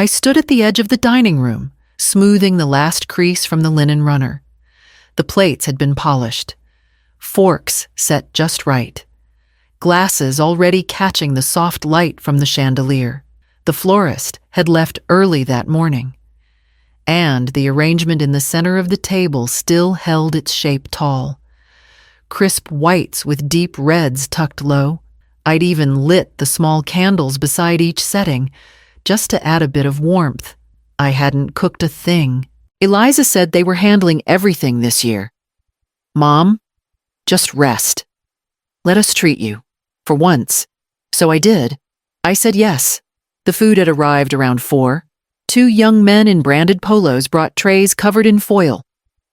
I stood at the edge of the dining room, smoothing the last crease from the linen runner. The plates had been polished, forks set just right, glasses already catching the soft light from the chandelier. The florist had left early that morning, and the arrangement in the center of the table still held its shape tall. Crisp whites with deep reds tucked low. I'd even lit the small candles beside each setting, just to add a bit of warmth. I hadn't cooked a thing. Eliza said they were handling everything this year. "Mom, just rest. Let us treat you, for once." So I did. I said yes. The food had arrived around 4. 2 young men in branded polos brought trays covered in foil,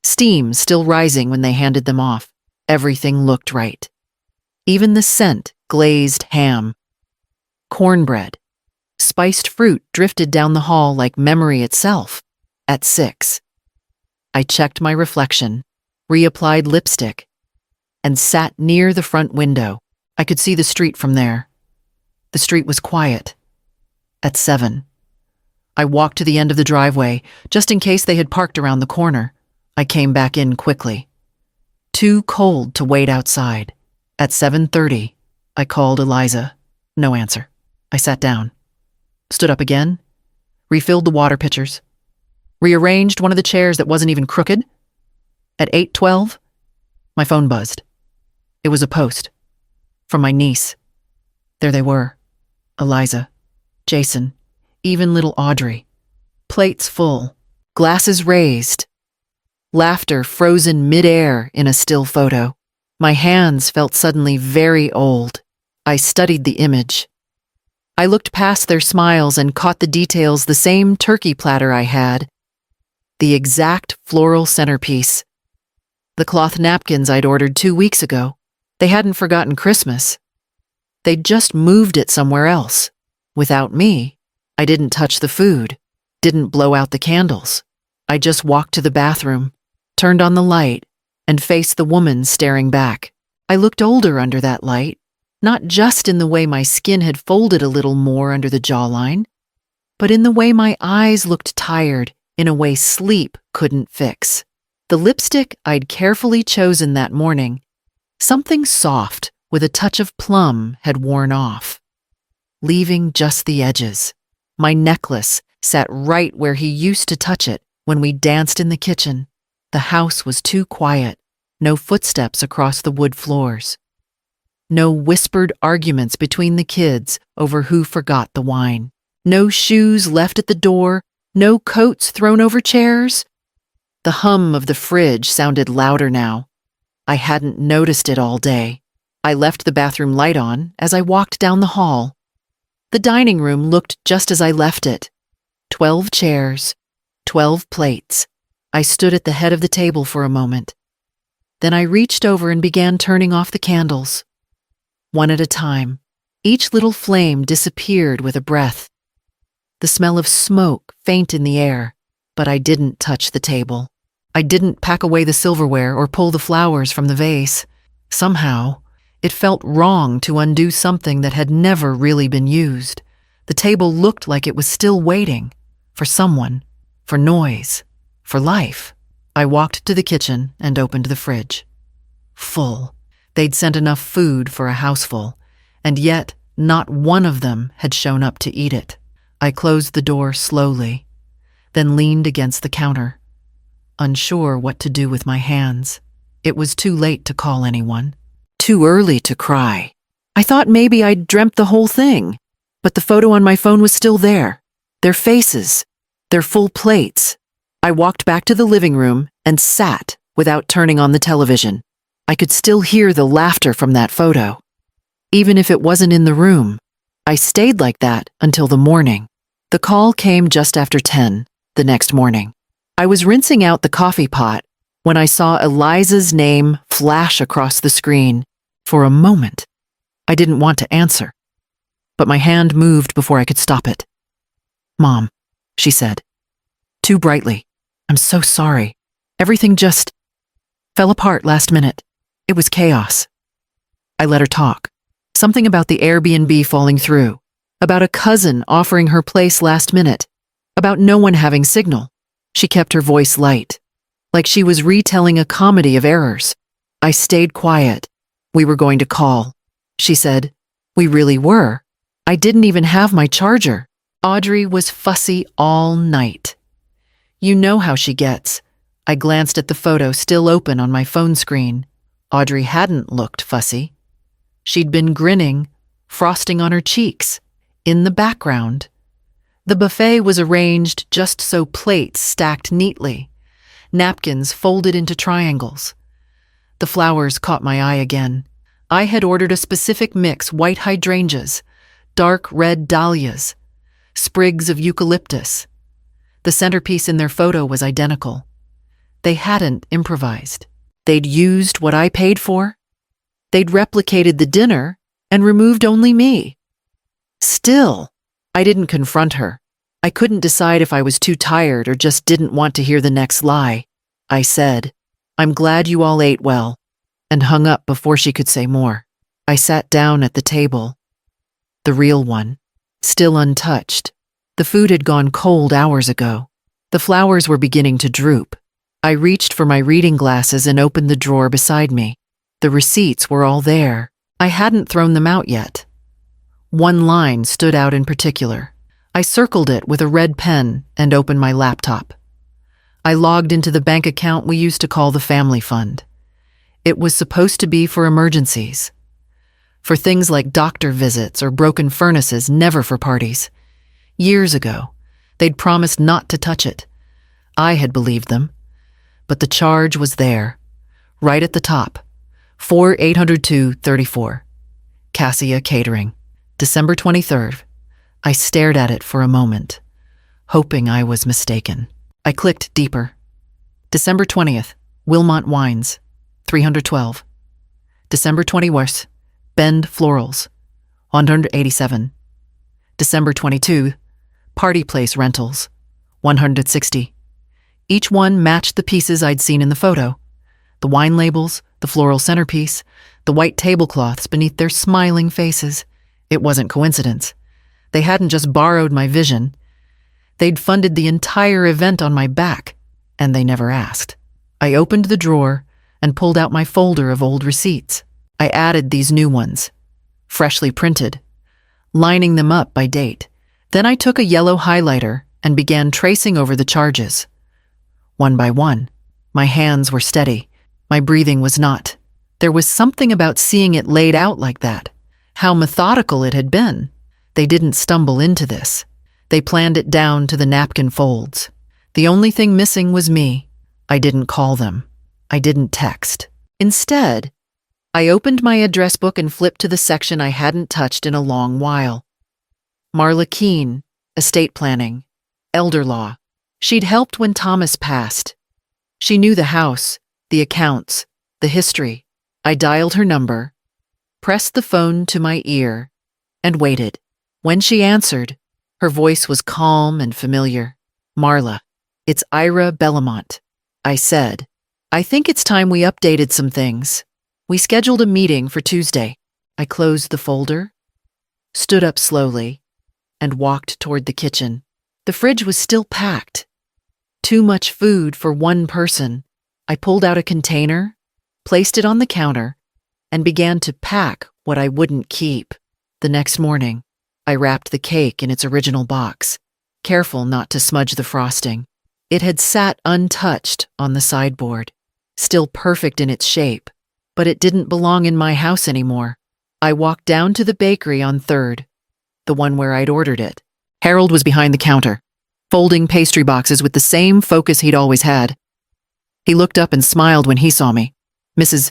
steam still rising when they handed them off. Everything looked right. Even the scent, glazed ham. Cornbread. Spiced fruit drifted down the hall like memory itself. At 6. I checked my reflection, reapplied lipstick, and sat near the front window. I could see the street from there. The street was quiet. At 7. I walked to the end of the driveway, just in case they had parked around the corner. I came back in quickly. Too cold to wait outside. At 7:30, I called Eliza. No answer. I sat down. Stood up again. Refilled the water pitchers. Rearranged one of the chairs that wasn't even crooked. At 8:12, my phone buzzed. It was a post. From my niece. There they were. Eliza, Jason, even little Audrey. Plates full. Glasses raised. Laughter frozen mid-air in a still photo. My hands felt suddenly very old. I studied the image. I looked past their smiles and caught the details, the same turkey platter I had. The exact floral centerpiece. The cloth napkins I'd ordered 2 weeks ago. They hadn't forgotten Christmas. They'd just moved it somewhere else. Without me, I didn't touch the food, didn't blow out the candles. I just walked to the bathroom, turned on the light, and faced the woman staring back. I looked older under that light, not just in the way my skin had folded a little more under the jawline, but in the way my eyes looked tired in a way sleep couldn't fix. The lipstick I'd carefully chosen that morning, something soft with a touch of plum, had worn off, leaving just the edges. My necklace sat right where he used to touch it when we danced in the kitchen. The house was too quiet, no footsteps across the wood floors. No whispered arguments between the kids over who forgot the wine. No shoes left at the door, no coats thrown over chairs. The hum of the fridge sounded louder now. I hadn't noticed it all day. I left the bathroom light on as I walked down the hall. The dining room looked just as I left it. 12 chairs, 12 plates. I stood at the head of the table for a moment. Then I reached over and began turning off the candles. One at a time, each little flame disappeared with a breath. The smell of smoke faint in the air, but I didn't touch the table. I didn't pack away the silverware or pull the flowers from the vase. Somehow, it felt wrong to undo something that had never really been used. The table looked like it was still waiting. For someone. For noise. For life. I walked to the kitchen and opened the fridge. Full. They'd sent enough food for a houseful, and yet not one of them had shown up to eat it. I closed the door slowly, then leaned against the counter, unsure what to do with my hands. It was too late to call anyone. Too early to cry. I thought maybe I'd dreamt the whole thing, but the photo on my phone was still there. Their faces, their full plates. I walked back to the living room and sat without turning on the television. I could still hear the laughter from that photo. Even if it wasn't in the room, I stayed like that until the morning. The call came just after 10 the next morning. I was rinsing out the coffee pot when I saw Eliza's name flash across the screen. For a moment, I didn't want to answer, but my hand moved before I could stop it. "Mom," she said, too brightly. "I'm so sorry. Everything just fell apart last minute. It was chaos." I let her talk. Something about the Airbnb falling through, about a cousin offering her place last minute, about no one having signal. She kept her voice light, like she was retelling a comedy of errors. I stayed quiet. We were going to call, she said. We really were. I didn't even have my charger. Audrey was fussy all night. You know how she gets. I glanced at the photo still open on my phone screen. Audrey hadn't looked fussy. She'd been grinning, frosting on her cheeks. In the background, the buffet was arranged just so, plates stacked neatly, napkins folded into triangles. The flowers caught my eye again. I had ordered a specific mix: white hydrangeas, dark red dahlias, sprigs of eucalyptus. The centerpiece in their photo was identical. They hadn't improvised. They'd used what I paid for. They'd replicated the dinner and removed only me. Still, I didn't confront her. I couldn't decide if I was too tired or just didn't want to hear the next lie. I said, "I'm glad you all ate well," and hung up before she could say more. I sat down at the table. The real one, still untouched. The food had gone cold hours ago. The flowers were beginning to droop. I reached for my reading glasses and opened the drawer beside me. The receipts were all there. I hadn't thrown them out yet. One line stood out in particular. I circled it with a red pen and opened my laptop. I logged into the bank account we used to call the family fund. It was supposed to be for emergencies. For things like doctor visits or broken furnaces, never for parties. Years ago, they'd promised not to touch it. I had believed them. But the charge was there, right at the top. 4802.34. Cassia Catering. December 23rd. I stared at it for a moment, hoping I was mistaken. I clicked deeper. December 20th. Wilmot Wines. 312. December 21st. Bend Florals. 187. December 22. Party Place Rentals. 160. Each one matched the pieces I'd seen in the photo. The wine labels, the floral centerpiece, the white tablecloths beneath their smiling faces. It wasn't coincidence. They hadn't just borrowed my vision. They'd funded the entire event on my back, and they never asked. I opened the drawer and pulled out my folder of old receipts. I added these new ones, freshly printed, lining them up by date. Then I took a yellow highlighter and began tracing over the charges. One by one, my hands were steady. My breathing was not. There was something about seeing it laid out like that. How methodical it had been. They didn't stumble into this. They planned it down to the napkin folds. The only thing missing was me. I didn't call them. I didn't text. Instead, I opened my address book and flipped to the section I hadn't touched in a long while. Marla Keene, estate planning, elder law. She'd helped when Thomas passed. She knew the house, the accounts, the history. I dialed her number, pressed the phone to my ear, and waited. When she answered, her voice was calm and familiar. "Marla, it's Ira Bellamont," I said. "I think it's time we updated some things. We scheduled a meeting for Tuesday." I closed the folder, stood up slowly, and walked toward the kitchen. The fridge was still packed. Too much food for one person. I pulled out a container, placed it on the counter, and began to pack what I wouldn't keep. The next morning, I wrapped the cake in its original box, careful not to smudge the frosting. It had sat untouched on the sideboard, still perfect in its shape, but it didn't belong in my house anymore. I walked down to the bakery on 3rd, the one where I'd ordered it. Harold was behind the counter, folding pastry boxes with the same focus he'd always had. He looked up and smiled when he saw me. "Mrs.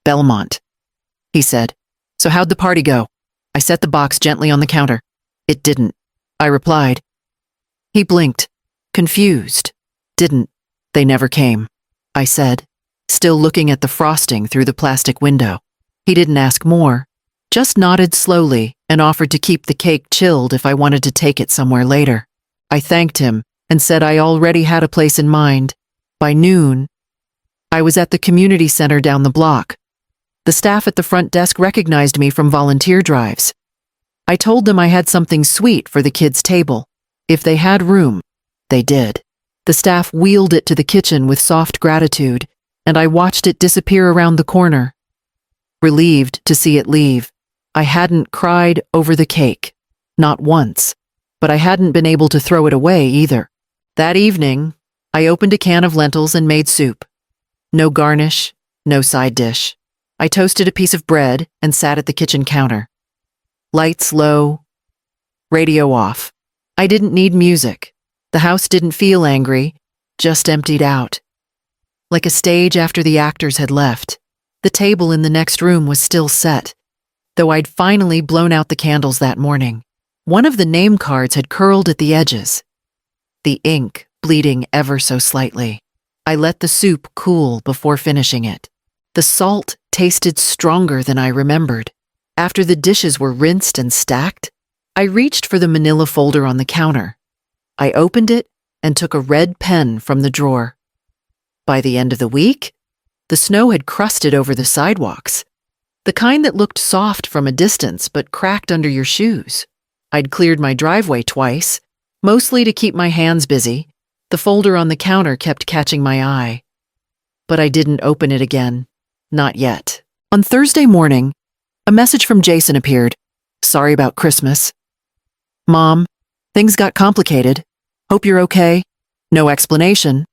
Belmont," he said. "So how'd the party go?" I set the box gently on the counter. "It didn't," I replied. He blinked, confused. "Didn't. They never came," I said, still looking at the frosting through the plastic window. He didn't ask more, just nodded slowly and offered to keep the cake chilled if I wanted to take it somewhere later. I thanked him and said I already had a place in mind. By noon, I was at the community center down the block. The staff at the front desk recognized me from volunteer drives. I told them I had something sweet for the kids' table. If they had room, they did. The staff wheeled it to the kitchen with soft gratitude, and I watched it disappear around the corner. Relieved to see it leave, I hadn't cried over the cake. Not once. But I hadn't been able to throw it away either. That evening, I opened a can of lentils and made soup. No garnish, no side dish. I toasted a piece of bread and sat at the kitchen counter. Lights low, radio off. I didn't need music. The house didn't feel angry, just emptied out. Like a stage after the actors had left, the table in the next room was still set, though I'd finally blown out the candles that morning. One of the name cards had curled at the edges, the ink bleeding ever so slightly. I let the soup cool before finishing it. The salt tasted stronger than I remembered. After the dishes were rinsed and stacked, I reached for the manila folder on the counter. I opened it and took a red pen from the drawer. By the end of the week, the snow had crusted over the sidewalks, the kind that looked soft from a distance but cracked under your shoes. I'd cleared my driveway twice, mostly to keep my hands busy. The folder on the counter kept catching my eye. But I didn't open it again. Not yet. On Thursday morning, a message from Jason appeared. Sorry about Christmas. Mom, things got complicated. Hope you're okay. No explanation.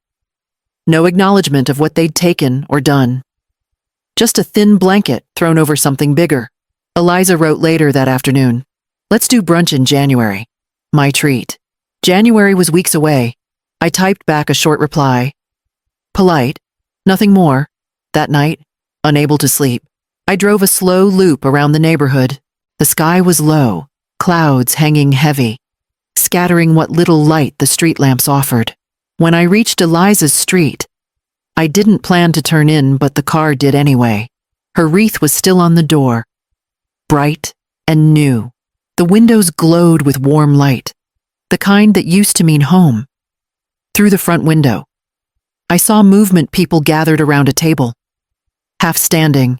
No acknowledgement of what they'd taken or done. Just a thin blanket thrown over something bigger. Eliza wrote later that afternoon. Let's do brunch in January. My treat. January was weeks away. I typed back a short reply. Polite. Nothing more. That night, unable to sleep, I drove a slow loop around the neighborhood. The sky was low, clouds hanging heavy, scattering what little light the street lamps offered. When I reached Eliza's street, I didn't plan to turn in, but the car did anyway. Her wreath was still on the door, bright and new. The windows glowed with warm light, the kind that used to mean home. Through the front window, I saw movement, people gathered around a table, half standing,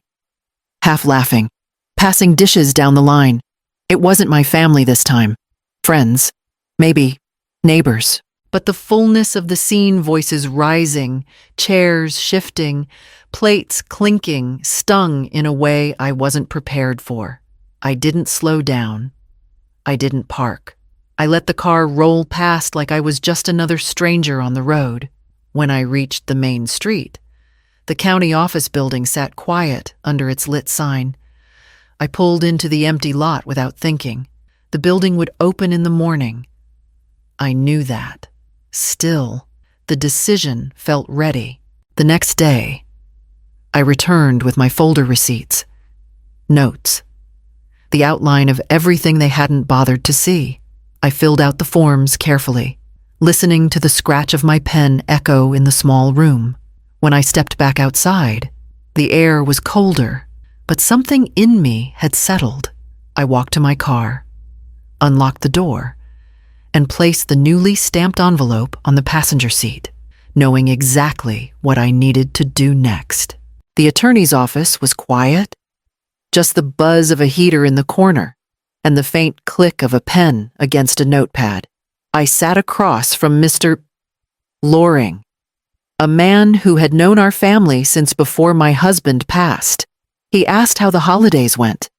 half laughing, passing dishes down the line. It wasn't my family this time. Friends, maybe, neighbors. But the fullness of the scene, voices rising, chairs shifting, plates clinking, stung in a way I wasn't prepared for. I didn't slow down. I didn't park. I let the car roll past like I was just another stranger on the road. When I reached the main street, the county office building sat quiet under its lit sign. I pulled into the empty lot without thinking. The building would open in the morning. I knew that. Still, the decision felt ready. The next day, I returned with my folder receipts, notes, the outline of everything they hadn't bothered to see. I filled out the forms carefully, listening to the scratch of my pen echo in the small room. When I stepped back outside, the air was colder, but something in me had settled. I walked to my car, unlocked the door, and placed the newly stamped envelope on the passenger seat, knowing exactly what I needed to do next. The attorney's office was quiet, just the buzz of a heater in the corner and the faint click of a pen against a notepad. I sat across from Mr. Loring, a man who had known our family since before my husband passed. He asked how the holidays went,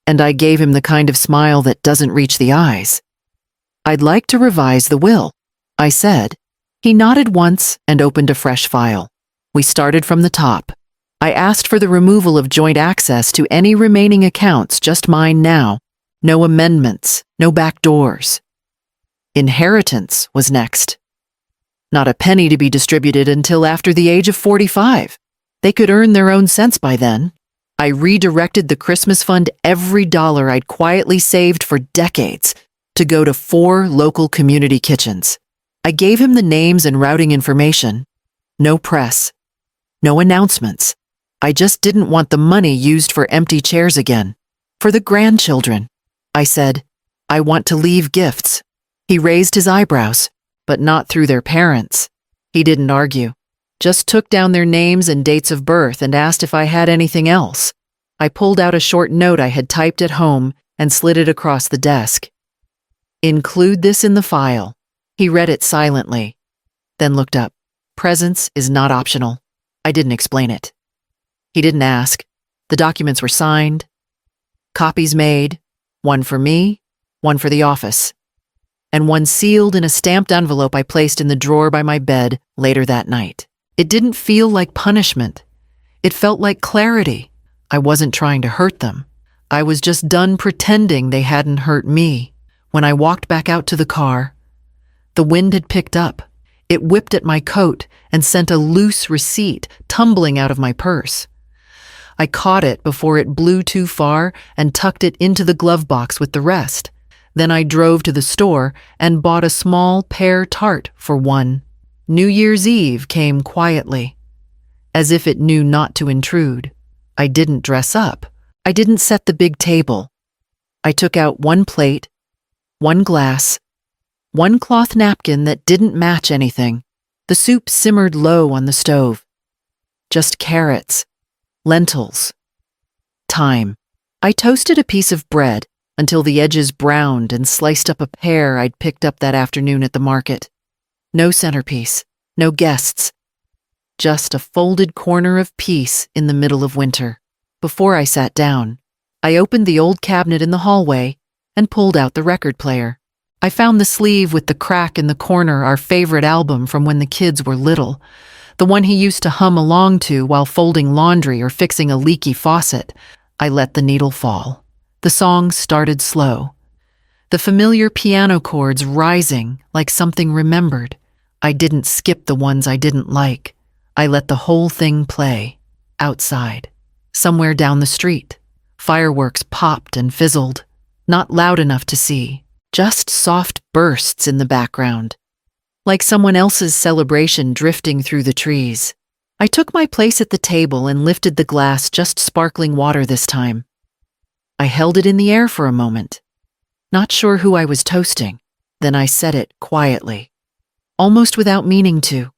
and I gave him the kind of smile that doesn't reach the eyes. I'd like to revise the will, I said. He nodded once and opened a fresh file. We started from the top. I asked for the removal of joint access to any remaining accounts, just mine now. No amendments, no back doors. Inheritance was next. Not a penny to be distributed until after the age of 45. They could earn their own cents by then. I redirected the Christmas fund, every dollar I'd quietly saved for decades, to go to 4 local community kitchens. I gave him the names and routing information. No press. No announcements. I just didn't want the money used for empty chairs again. For the grandchildren, I said, I want to leave gifts. He raised his eyebrows, but not through their parents. He didn't argue, just took down their names and dates of birth and asked if I had anything else. I pulled out a short note I had typed at home and slid it across the desk. Include this in the file. He read it silently, then looked up. Presence is not optional. I didn't explain it. He didn't ask. The documents were signed, copies made, one for me, one for the office, and one sealed in a stamped envelope I placed in the drawer by my bed later that night. It didn't feel like punishment. It felt like clarity. I wasn't trying to hurt them. I was just done pretending they hadn't hurt me. When I walked back out to the car, the wind had picked up. It whipped at my coat and sent a loose receipt tumbling out of my purse. I caught it before it blew too far and tucked it into the glove box with the rest. Then I drove to the store and bought a small pear tart for one. New Year's Eve came quietly, as if it knew not to intrude. I didn't dress up. I didn't set the big table. I took out one plate, one glass, one cloth napkin that didn't match anything. The soup simmered low on the stove. Just carrots, lentils, thyme. I toasted a piece of bread until the edges browned and sliced up a pear I'd picked up that afternoon at the market. No centerpiece, no guests, just a folded corner of peace in the middle of winter. Before I sat down, I opened the old cabinet in the hallway and pulled out the record player. I found the sleeve with the crack in the corner, our favorite album from when the kids were little, the one he used to hum along to while folding laundry or fixing a leaky faucet. I let the needle fall. The song started slow, the familiar piano chords rising like something remembered. I didn't skip the ones I didn't like. I let the whole thing play, outside, somewhere down the street. Fireworks popped and fizzled, not loud enough to see, just soft bursts in the background, like someone else's celebration drifting through the trees. I took my place at the table and lifted the glass, just sparkling water this time. I held it in the air for a moment, not sure who I was toasting. Then I said it quietly, almost without meaning to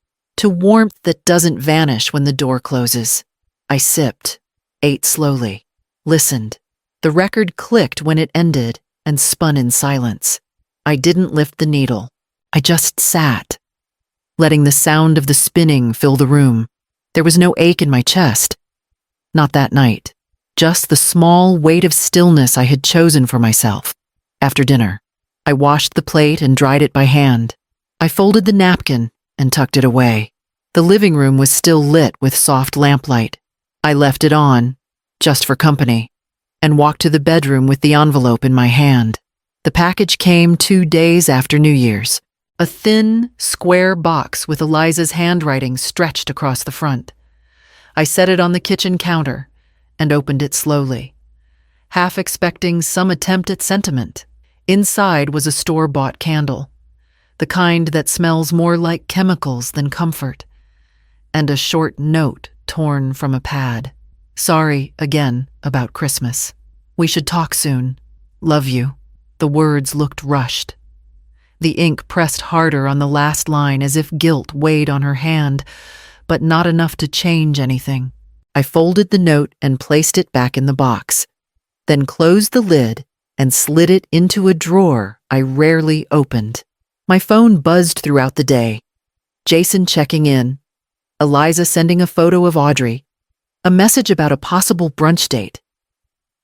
warmth that doesn't vanish when the door closes. I sipped, ate slowly, listened. The record clicked when it ended and spun in silence. I didn't lift the needle. I just sat, letting the sound of the spinning fill the room. There was no ache in my chest. Not that night. Just the small weight of stillness I had chosen for myself. After dinner, I washed the plate and dried it by hand. I folded the napkin and tucked it away. The living room was still lit with soft lamplight. I left it on, just for company, and walked to the bedroom with the envelope in my hand. The package came 2 days after New Year's. A thin, square box with Eliza's handwriting stretched across the front. I set it on the kitchen counter and opened it slowly, half expecting some attempt at sentiment. Inside was a store-bought candle, the kind that smells more like chemicals than comfort, and a short note torn from a pad. Sorry again about Christmas. We should talk soon. Love you. The words looked rushed. The ink pressed harder on the last line as if guilt weighed on her hand, but not enough to change anything. I folded the note and placed it back in the box, then closed the lid and slid it into a drawer I rarely opened. My phone buzzed throughout the day. Jason checking in, Eliza sending a photo of Audrey, a message about a possible brunch date.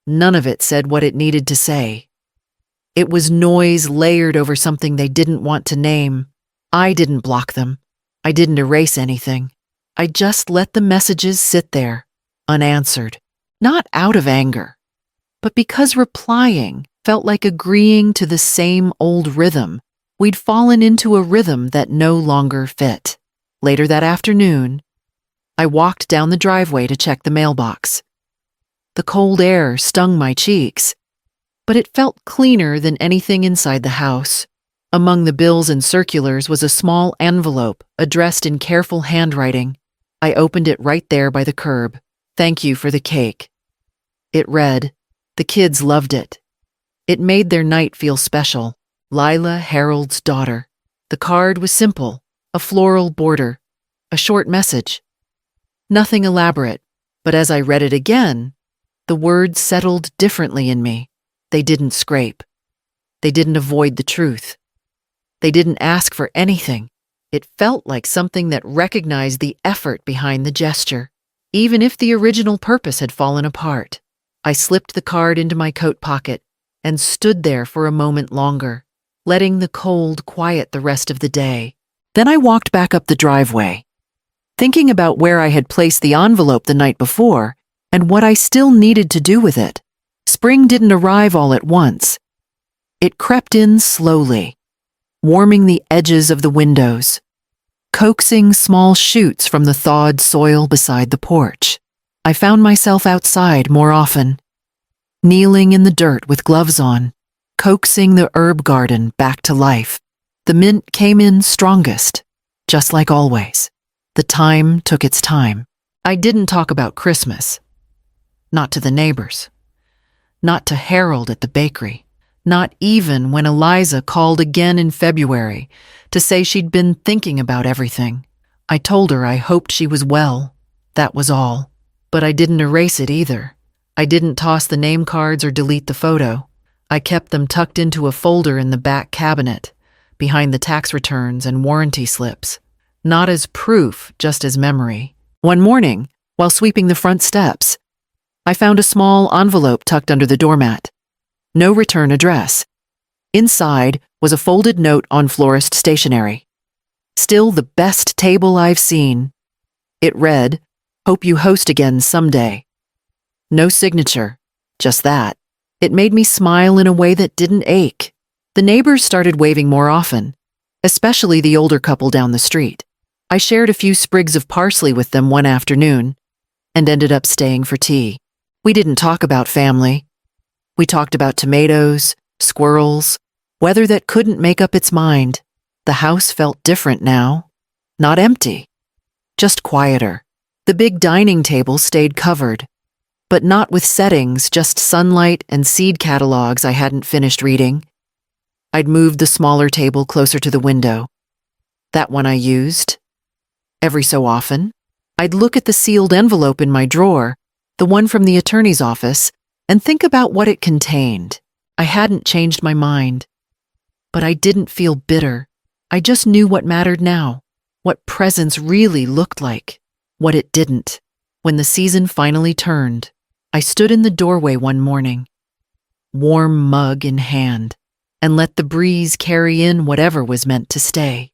None of it said what it needed to say. It was noise layered over something they didn't want to name. I didn't block them. I didn't erase anything. I just let the messages sit there, unanswered, not out of anger, but because replying felt like agreeing to the same old rhythm. We'd fallen into a rhythm that no longer fit. Later that afternoon, I walked down the driveway to check the mailbox. The cold air stung my cheeks, but it felt cleaner than anything inside the house. Among the bills and circulars was a small envelope addressed in careful handwriting. I opened it right there by the curb. Thank you for the cake. It read, the kids loved it. It made their night feel special. Lila Harold's daughter. The card was simple, a floral border, a short message. Nothing elaborate, but as I read it again, the words settled differently in me. They didn't scrape. They didn't avoid the truth. They didn't ask for anything. It felt like something that recognized the effort behind the gesture, even if the original purpose had fallen apart. I slipped the card into my coat pocket and stood there for a moment longer, letting the cold quiet the rest of the day. Then I walked back up the driveway, thinking about where I had placed the envelope the night before and what I still needed to do with it. Spring didn't arrive all at once. It crept in slowly, warming the edges of the windows, coaxing small shoots from the thawed soil beside the porch. I found myself outside more often, kneeling in the dirt with gloves on, coaxing the herb garden back to life. The mint came in strongest, just like always. The time took its time. I didn't talk about Christmas. Not to the neighbors. Not to Harold at the bakery. Not even when Eliza called again in February to say she'd been thinking about everything. I told her I hoped she was well. That was all. But I didn't erase it either. I didn't toss the name cards or delete the photo. I kept them tucked into a folder in the back cabinet, behind the tax returns and warranty slips. Not as proof, just as memory. One morning, while sweeping the front steps, I found a small envelope tucked under the doormat. No return address. Inside was a folded note on florist stationery. Still the best table I've seen. It read, "Hope you host again someday." No signature, just that. It made me smile in a way that didn't ache. The neighbors started waving more often, especially the older couple down the street. I shared a few sprigs of parsley with them one afternoon and ended up staying for tea. We didn't talk about family. We talked about tomatoes, squirrels, weather that couldn't make up its mind. The house felt different now. Not empty, just quieter. The big dining table stayed covered, but not with settings, just sunlight and seed catalogs I hadn't finished reading. I'd moved the smaller table closer to the window. That one I used. Every so often, I'd look at the sealed envelope in my drawer, the one from the attorney's office, and think about what it contained. I hadn't changed my mind, but I didn't feel bitter. I just knew what mattered now, what presence really looked like, what it didn't. When the season finally turned, I stood in the doorway one morning, warm mug in hand, and let the breeze carry in whatever was meant to stay.